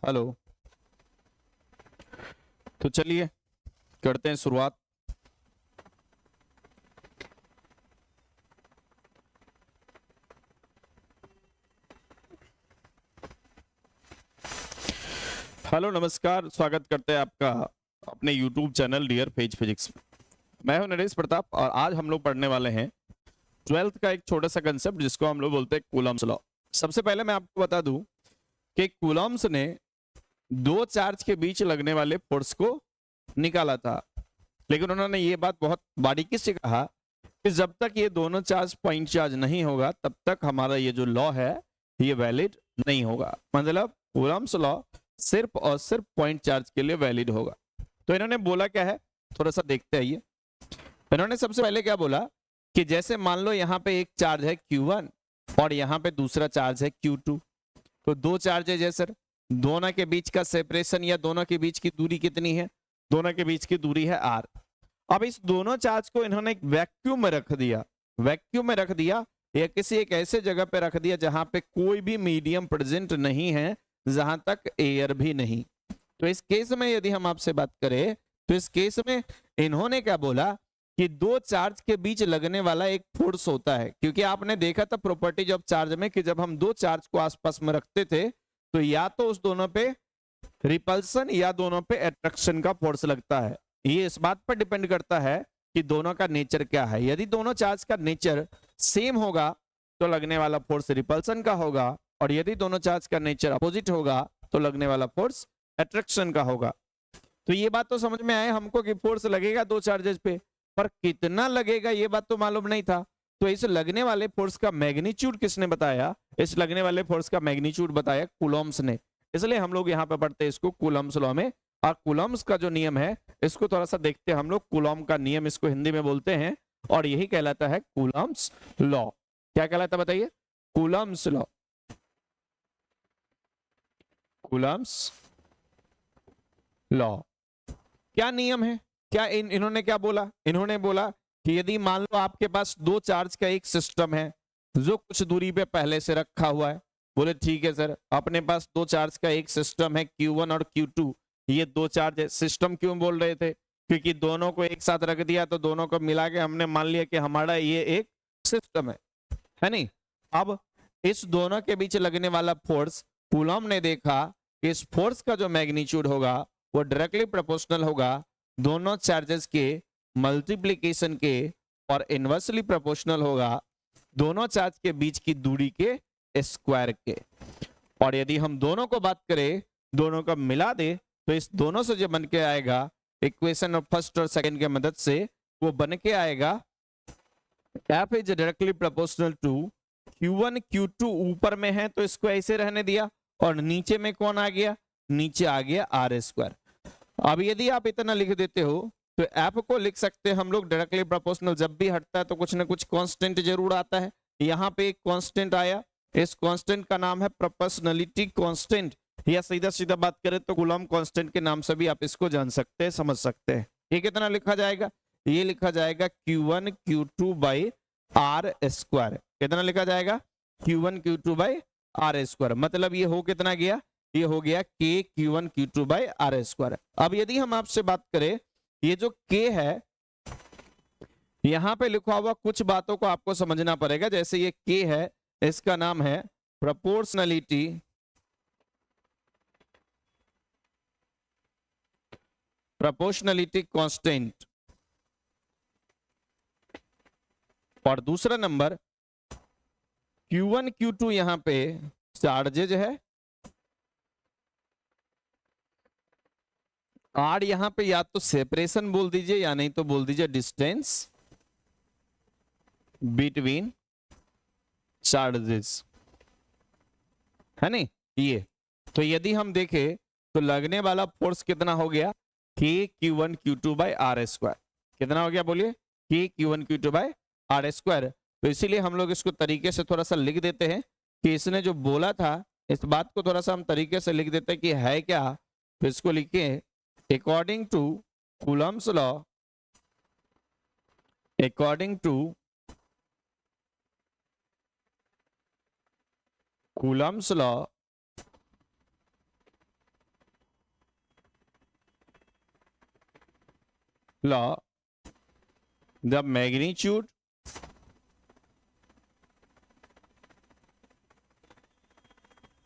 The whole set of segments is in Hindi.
हेलो। तो चलिए करते हैं शुरुआत। हेलो नमस्कार, स्वागत करते हैं आपका अपने YouTube channel dear page physics में। मैं हूं नरेश प्रताप और आज हम लोग पढ़ने वाले हैं 12th का एक छोटा सा कंसेप्ट जिसको हम लोग बोलते हैं कूलम्स लॉ। सबसे पहले मैं आपको बता दूं कि कूलम्स ने दो चार्ज के बीच लगने वाले फोर्स को निकाला था, लेकिन उन्होंने ये बात बहुत बारीकी से कहा कि जब तक ये दोनों चार्ज पॉइंट चार्ज नहीं होगा तब तक हमारा ये जो लॉ है ये वैलिड नहीं होगा। मतलब कूलम्स लॉ सिर्फ और सिर्फ पॉइंट चार्ज के लिए वैलिड होगा। तो इन्होंने बोला क्या है, थोड़ा सा देखते आइए। इन्होंने सबसे पहले क्या बोला कि जैसे मान लो यहाँ पे एक चार्ज है Q1 और यहाँ पे दूसरा चार्ज है Q2। तो दो चार्जेज है सर, दोनों के बीच का सेपरेशन या दोनों के बीच की दूरी कितनी है? दोनों के बीच की दूरी है r। अब इस दोनों चार्ज को इन्होंने एक वैक्यूम में रख दिया। वैक्यूम में रख दिया या किसी एक ऐसे जगह पे रख दिया जहां पे कोई भी मीडियम प्रेजेंट नहीं है, जहां तक एयर भी नहीं। तो इस केस में यदि हम आपसे बात करें तो इस केस में इन्होंने क्या बोला कि दो चार्ज के बीच लगने वाला एक फोर्स होता है, क्योंकि आपने देखा था प्रॉपर्टीज ऑफ चार्ज में कि जब हम दो चार्ज को आसपास में रखते थे तो या तो उस दोनों पे रिपल्सन या दोनों पे अट्रैक्शन का फोर्स लगता है। ये इस बात पर डिपेंड करता है कि दोनों का नेचर क्या है। यदि दोनों चार्ज का नेचर सेम होगा तो लगने वाला फोर्स रिपल्सन का होगा, और यदि दोनों चार्ज का नेचर अपोजिट होगा तो लगने वाला फोर्स अट्रैक्शन का होगा। तो ये बात तो समझ में आए हमको कि फोर्स लगेगा दो चार्जेस पे, पर कितना लगेगा ये बात तो मालूम नहीं था। तो इस लगने वाले फोर्स का मैग्नीट्यूड किसने बताया? इस लगने वाले फोर्स का मैग्नीट्यूड बताया कूलम्स ने। इसलिए हम लोग यहाँ पे पढ़ते हैं इसको कूलम्स लॉ में। और कूलम्स का जो नियम है इसको थोड़ा सा देखते हैं हम लोग। कूलम का नियम इसको हिंदी में बोलते हैं और यही कहलाता है कूलम्स लॉ। क्या कहलाता है बताइए? Coulomb's law. कूलम्स लॉ क्या नियम है? क्या इन्होंने क्या बोला? इन्होंने बोला कि यदि मान लो आपके पास दो चार्ज का एक सिस्टम है जो कुछ दूरी पे पहले से रखा हुआ है। बोले ठीक है सर, अपने पास दो चार्ज का एक सिस्टम है Q1 और Q2। ये दो चार्ज सिस्टम क्यों बोल रहे थे? क्योंकि दोनों को एक साथ रख दिया तो दोनों को मिला के हमने मान लिया कि हमारा ये एक सिस्टम है नहीं। अब इस दोनों के बीच लगने वाला फोर्स कूलम ने देखा कि इस फोर्स का जो मैग्नीट्यूड होगा वो डायरेक्टली प्रोपोर्शनल होगा दोनों चार्जेस के मल्टीप्लीकेशन के, और इनवर्सली प्रोपोर्शनल होगा दोनों चार्ज के बीच की दूरी के स्क्वायर के। और यदि हम दोनों को बात करें, दोनों को मिला दे तो इस दोनों से जो बन के आएगा इक्वेशन ऑफ फर्स्ट और सेकंड के मदद से वो बन के आएगा F is directly proportional to Q1 Q2। ऊपर में है तो इसको ऐसे रहने दिया, और नीचे में कौन आ गया? नीचे आ गया आर स्क्वायर। अब यदि आप इतना लिख देते हो तो F को लिख सकते हैं हम लोग डायरेक्टली प्रोपोर्शनल। जब भी हटता है तो कुछ ना कुछ कांस्टेंट जरूर आता है। यहाँ पे एक कांस्टेंट आया, इस कांस्टेंट का नाम है प्रोपोर्शनलिटी कांस्टेंट, या सीधा सीधा बात करें तो कूलम कांस्टेंट के नाम से भी आप इसको जान सकते हैं, समझ सकते हैं। ये कितना लिखा जाएगा? ये लिखा जाएगा Q1 Q2 by r square. कितना लिखा जाएगा? Q1 Q2 by r square. मतलब ये हो कितना गया? ये हो गया K Q1 Q2 by r square. अब यदि हम आपसे बात करें, ये जो K है यहां पे लिखा हुआ कुछ बातों को आपको समझना पड़ेगा। जैसे ये K है, इसका नाम है प्रोपोर्शनलिटी कांस्टेंट, और दूसरा नंबर Q1 Q2 यहां पे चार्जेज है, आर यहां पे या तो सेपरेशन बोल दीजिए या नहीं तो बोल दीजिए डिस्टेंस बिटवीन चार्जेस, है नहीं ये। तो यदि हम देखें तो लगने वाला फोर्स कितना हो गया? K Q1 Q2 by r square. कितना हो गया बोलिए? K Q1 Q2 by r square. तो इसीलिए हम लोग इसको तरीके से थोड़ा सा लिख देते हैं कि इसने जो बोला था इस बात को थोड़ा सा हम तरीके से लिख देते हैं कि है क्या। तो इसको लिखे according to Coulomb's law, according to Coulomb's law law, the magnitude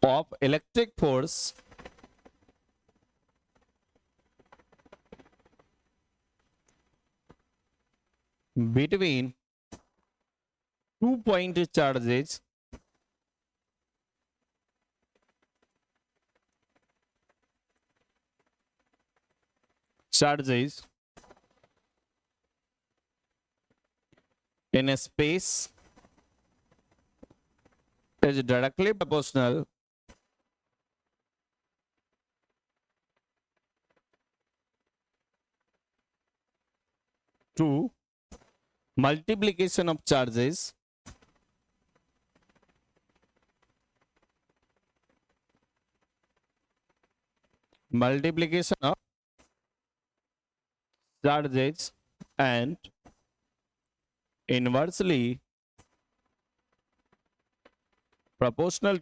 of electric force between 2-point charges in a space is directly proportional to multiplication of charges and inversely proportional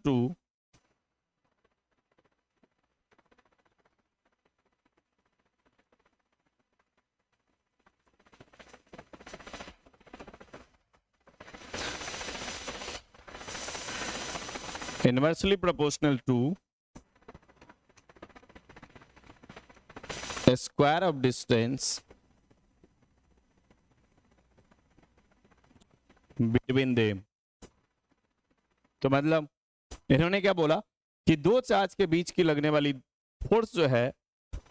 to a square of distance between them. तो मतलब इन्होंने क्या बोला कि दो चार्ज के बीच की लगने वाली फोर्स जो है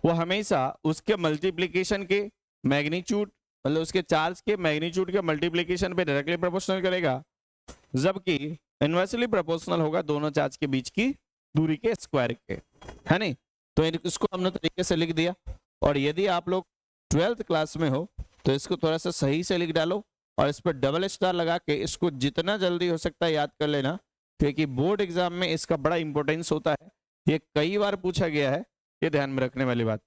वो हमेशा उसके मल्टीप्लिकेशन के मैग्नीट्यूड मतलब उसके चार्ज के मैग्नीट्यूड के मल्टीप्लिकेशन पे डायरेक्टली प्रोपोर्शनल करेगा, जबकि इनवर्सली प्रोपोर्शनल होगा दोनों चार्ज के बीच की दूरी के स्क्वायर के, है नहीं। तो इसको हमने तरीके से लिख दिया। और यदि आप लोग 12th क्लास में हो तो इसको थोड़ा सा सही से लिख डालो और इस पर डबल स्टार लगा के इसको जितना जल्दी हो सकता है याद कर लेना, क्योंकि बोर्ड एग्जाम में इसका बड़ा इंपॉर्टेंस होता है। ये कई बार पूछा गया है, ये ध्यान में रखने वाली बात।